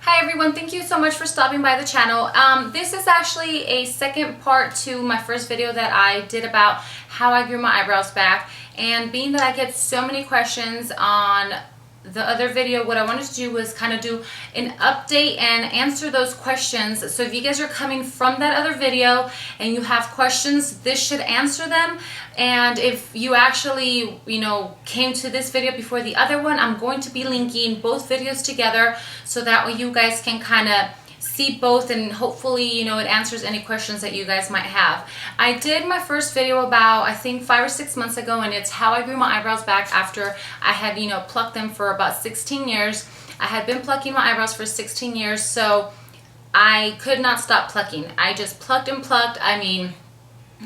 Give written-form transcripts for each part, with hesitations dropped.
Hi everyone, thank you so much for stopping by the channel. This is actually a second part to my first video that I did about how I grew my eyebrows back. And being that I get so many questions on the other video, what I wanted to do was kind of do an update and answer those questions. So if you guys are coming from that other video and you have questions, this should answer them. And if you actually, came to this video before the other one, I'm going to be linking both videos together so that way you guys can kind of see both, and hopefully it answers any questions that you guys might have. I did my first video about I think 5 or 6 months ago, and it's how I grew my eyebrows back after I had plucked them for about 16 years. I had been plucking my eyebrows for 16 years, so I could not stop plucking. I just plucked and plucked. I mean,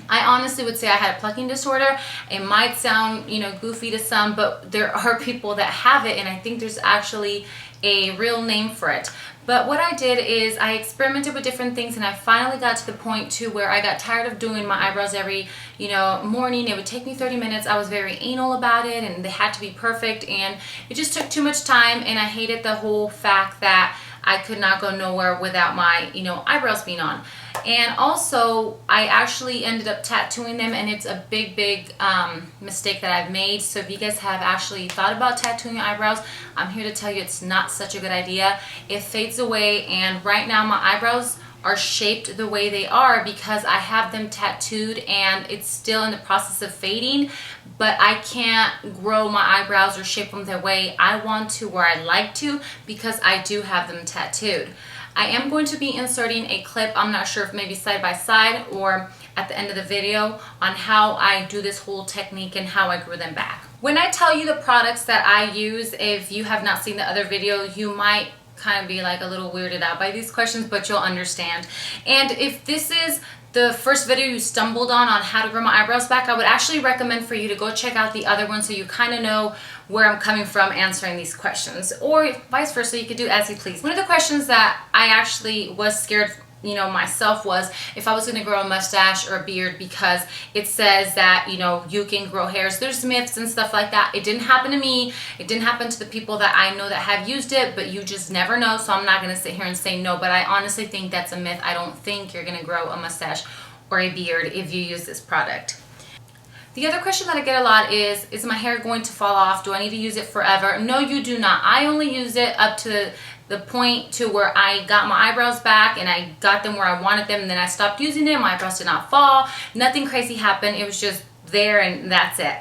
I honestly would say I had a plucking disorder. It might sound goofy to some, but there are people that have it, and I think there's actually a real name for it. But what I did is I experimented with different things, and I finally got to the point to where I got tired of doing my eyebrows every morning. It would take me 30 minutes. I was very anal about it, and they had to be perfect, and it just took too much time, and I hated the whole fact that I could not go nowhere without my eyebrows being on. And also I actually ended up tattooing them, and it's a big mistake that I've made. So if you guys have actually thought about tattooing your eyebrows, I'm here to tell you it's not such a good idea. It fades away, and right now my eyebrows are shaped the way they are because I have them tattooed, and it's still in the process of fading, but I can't grow my eyebrows or shape them the way I want to or I'd like to because I do have them tattooed. I am going to be inserting a clip, I'm not sure if maybe side by side or at the end of the video, on how I do this whole technique and how I grew them back. When I tell you the products that I use, if you have not seen the other video, you might kind of be like a little weirded out by these questions, but you'll understand. And if this is the first video you stumbled on how to grow my eyebrows back, I would actually recommend for you to go check out the other one so you kind of know where I'm coming from answering these questions, or vice versa, you could do as you please. One of the questions that I actually was scared myself was if I was going to grow a mustache or a beard, because it says that you can grow hairs. There's myths and stuff like that. It didn't happen to me. It didn't happen to the people that I know that have used it, but you just never know, so I'm not going to sit here and say no, but I honestly think that's a myth. I don't think you're going to grow a mustache or a beard if you use this product. The other question that I get a lot is my hair going to fall off? Do I need to use it forever? No, you do not. I only use it up to the point to where I got my eyebrows back and I got them where I wanted them, and then I stopped using them. My eyebrows did not fall. Nothing crazy happened. It was just there, and that's it.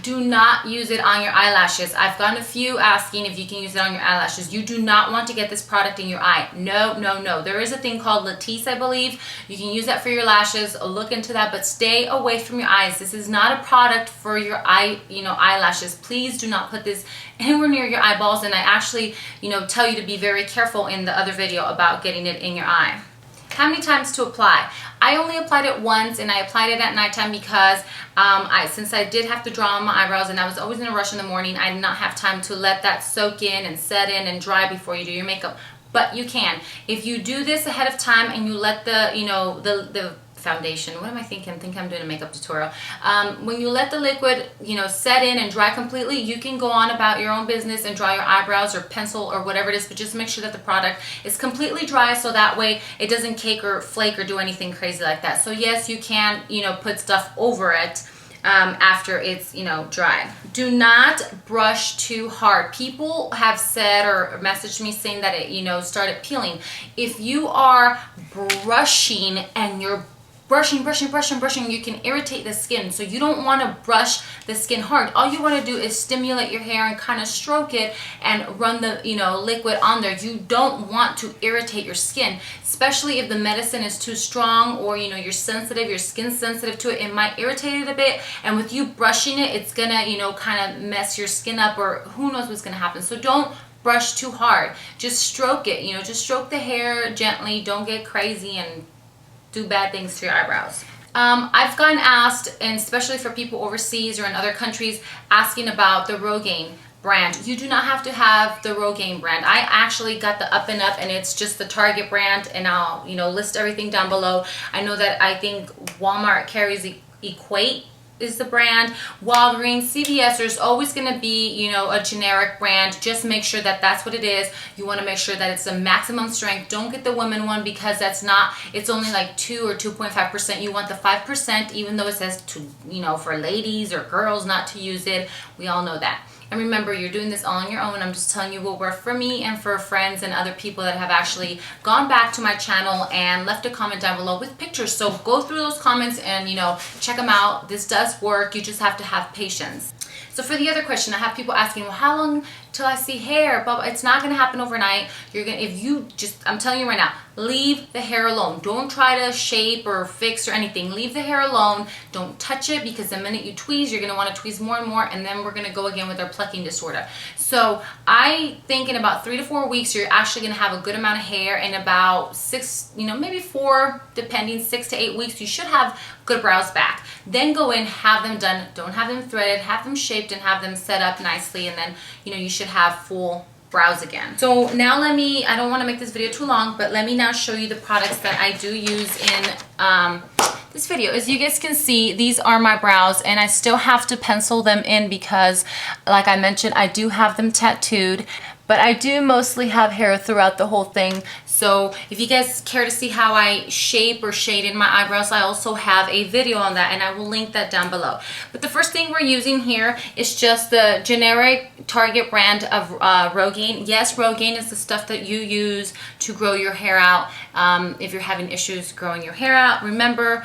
Do not use it on your eyelashes. I've gotten a few asking if you can use it on your eyelashes. You do not want to get this product in your eye. No, no, no. There is a thing called Latisse, I believe. You can use that for your lashes. Look into that, but stay away from your eyes. This is not a product for your eyelashes. Please do not put this anywhere near your eyeballs, and I actually, tell you to be very careful in the other video about getting it in your eye. How many times to apply? I only applied it once, and I applied it at nighttime because since I did have to draw on my eyebrows and I was always in a rush in the morning, I did not have time to let that soak in and set in and dry before you do your makeup. But you can. If you do this ahead of time and you let the foundation, what am I thinking? I think I'm doing a makeup tutorial. When you let the liquid set in and dry completely, you can go on about your own business and draw your eyebrows or pencil or whatever it is, but just make sure that the product is completely dry so that way it doesn't cake or flake or do anything crazy like that. So yes, you can put stuff over it after it's dry. Do not brush too hard. People have said or messaged me saying that it started peeling. If you are brushing and you're brushing, you can irritate the skin. So you don't want to brush the skin hard. All you want to do is stimulate your hair and kind of stroke it and run the liquid on there. You don't want to irritate your skin, especially if the medicine is too strong or you're sensitive, your skin's sensitive to it. It might irritate it a bit, and with you brushing it, it's gonna kind of mess your skin up, or who knows what's gonna happen. So don't brush too hard. Just stroke it. Just stroke the hair gently. Don't get crazy and do bad things to your eyebrows. I've gotten asked, and especially for people overseas or in other countries, asking about the Rogaine brand. You do not have to have the Rogaine brand. I actually got the Up and Up, and it's just the Target brand, and I'll list everything down below. I know that I think Walmart carries Equate is the brand. Walgreens, CVS, there's always going to be, you know, a generic brand. Just make sure that that's what it is. You want to make sure that it's the maximum strength. Don't get the women one because that's not, it's only like 2 or 2.5%. You want the 5%, even though it says to, you know, for ladies or girls not to use it. We all know that. And remember, you're doing this all on your own. I'm just telling you what worked for me and for friends and other people that have actually gone back to my channel and left a comment down below with pictures. So go through those comments and, you know, check them out. This does work. You just have to have patience. So for the other question, I have people asking, well, how long till I see hair? But it's not going to happen overnight. You're going to, if you just, I'm telling you right now, leave the hair alone. Don't try to shape or fix or anything. Leave the hair alone. Don't touch it, because the minute you tweeze, you're going to want to tweeze more and more, and then we're going to go again with our plucking disorder. So I think in about 3 to 4 weeks, you're actually going to have a good amount of hair. In about 6, you know, maybe 4, depending, 6 to 8 weeks, you should have good brows back. Then go in, have them done. Don't have them threaded, have them shaped, and have them set up nicely, and then, you know, you should have full brows again. So now let me, I don't want to make this video too long, but let me now show you the products that I do use in this video. As you guys can see, these are my brows, and I still have to pencil them in because, like I mentioned, I do have them tattooed, but I do mostly have hair throughout the whole thing. So if you guys care to see how I shape or shade in my eyebrows, I also have a video on that, and I will link that down below. But the first thing we're using here is just the generic Target brand of Rogaine. Yes, Rogaine is the stuff that you use to grow your hair out. If you're having issues growing your hair out, remember,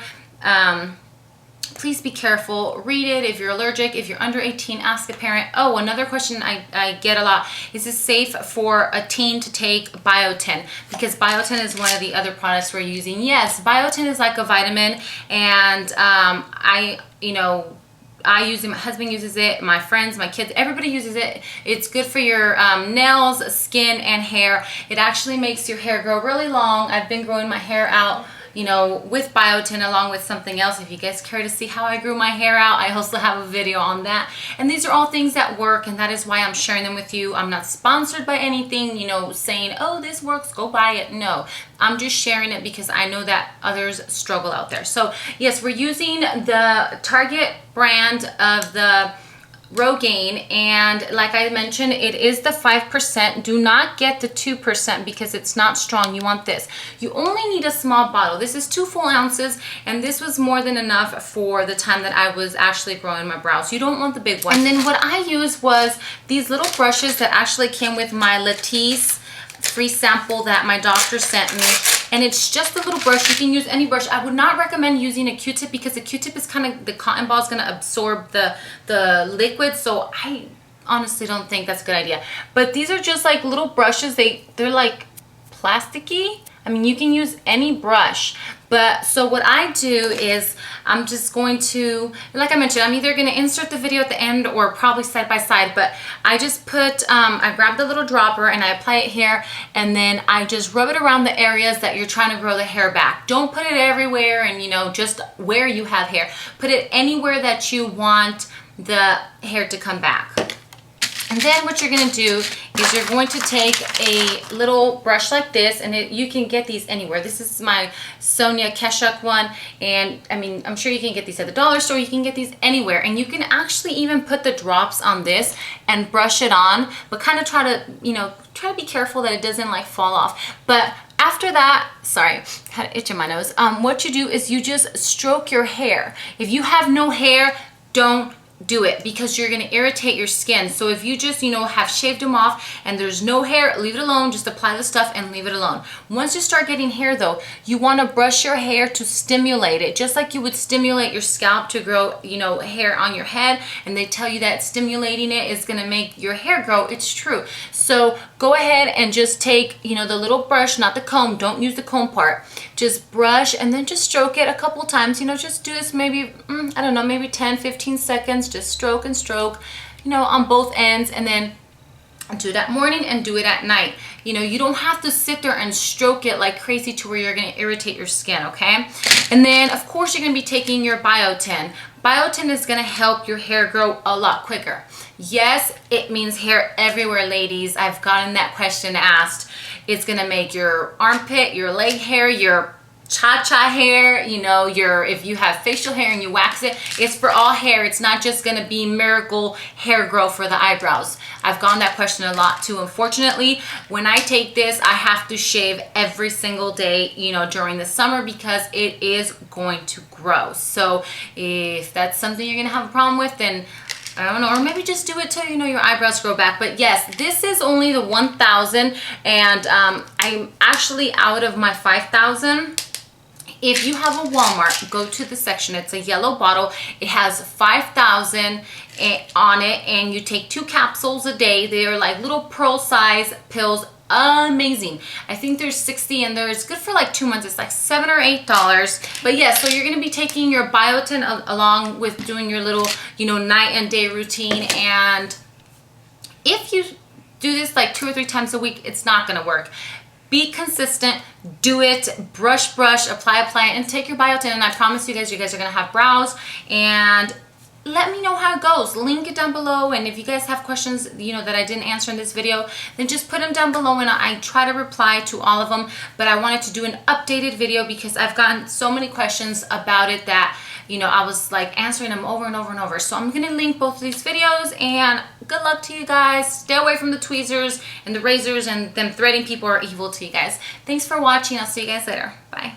please be careful. Read it. If you're allergic, if you're under 18, ask a parent. Oh, another question I get a lot. Is it safe for a teen to take Biotine? Because Biotine is one of the other products we're using. Yes, Biotine is like a vitamin, and I use it, my husband uses it, my friends, my kids, everybody uses it. It's good for your nails, skin, and hair. It actually makes your hair grow really long. I've been growing my hair out, you know, with Biotine along with something else. If you guys care to see how I grew my hair out, I also have a video on that. And these are all things that work, and that is why I'm sharing them with you. I'm not sponsored by anything, you know, saying, oh, this works, go buy it. No, I'm just sharing it because I know that others struggle out there. So yes, we're using the Target brand of the Rogaine, and like I mentioned, it is the 5%. Do not get the 2% because it's not strong. You want this. You only need a small bottle. This is 2 full ounces, and this was more than enough for the time that I was actually growing my brows. You don't want the big one. And then what I used was these little brushes that actually came with my Latisse free sample that my doctor sent me, and it's just a little brush. You can use any brush. I would not recommend using a Q-tip because the Q-tip is kind of, the cotton ball is going to absorb the liquid, so I honestly don't think that's a good idea. But these are just like little brushes. They're like plasticky. I mean, you can use any brush. But so what I do is I'm just going to, like I mentioned, I'm either going to insert the video at the end or probably side by side, but I just put, I grab the little dropper and I apply it here, and then I just rub it around the areas that you're trying to grow the hair back. Don't put it everywhere and, you know, just where you have hair. Put it anywhere that you want the hair to come back. And then what you're going to do is you're going to take a little brush like this, and you can get these anywhere. This is my Sonia Keshuk one, and I mean, I'm sure you can get these at the dollar store. You can get these anywhere, and you can actually even put the drops on this and brush it on, but kind of try to, you know, try to be careful that it doesn't like fall off. But after that, sorry, had an itch in my nose. What you do is you just stroke your hair. If you have no hair, don't do it because you're going to irritate your skin. So if you just, you know, have shaved them off and there's no hair, leave it alone. Just apply the stuff and leave it alone. Once you start getting hair though, you want to brush your hair to stimulate it, just like you would stimulate your scalp to grow, you know, hair on your head. And they tell you that stimulating it is going to make your hair grow. It's true. So go ahead and just take, you know, the little brush, not the comb. Don't use the comb part. Just brush and then just stroke it a couple times. You know, just do this maybe, I don't know, maybe 10, 15 seconds. Just stroke and stroke, you know, on both ends, and then do that morning and do it at night. You know, you don't have to sit there and stroke it like crazy to where you're going to irritate your skin, okay? And then, of course, you're going to be taking your Biotine. Biotine is going to help your hair grow a lot quicker. Yes, it means hair everywhere, ladies. I've gotten that question asked. It's going to make your armpit, your leg hair, your cha-cha hair, you know, if you have facial hair and you wax it, it's for all hair. It's not just gonna be miracle hair growth for the eyebrows. I've gotten that question a lot too. Unfortunately, when I take this, I have to shave every single day, you know, during the summer because it is going to grow. So if that's something you're gonna have a problem with, then I don't know, or maybe just do it till, you know, your eyebrows grow back. But yes, this is only the 1,000, and I'm actually out of my 5,000. If you have a Walmart, go to the section. It's a yellow bottle. It has 5,000 on it, and you take 2 capsules a day. They are like little pearl size pills. Amazing. I think there's 60 in there. It's good for like 2 months. It's like $7 or $8. But yeah, so you're going to be taking your Biotine along with doing your little, you know, night and day routine. And if you do this like 2 or 3 times a week, it's not going to work. Be consistent, do it, brush, apply, and take your Biotine, and I promise you guys are gonna have brows. And let me know how it goes. Link it down below, and if you guys have questions, you know, that I didn't answer in this video, then just put them down below, and I try to reply to all of them. But I wanted to do an updated video because I've gotten so many questions about it that, you know, I was like answering them over and over and over. So I'm gonna link both of these videos, and good luck to you guys. Stay away from the tweezers and the razors, and them threading people are evil to you guys. Thanks for watching. I'll see you guys later. Bye.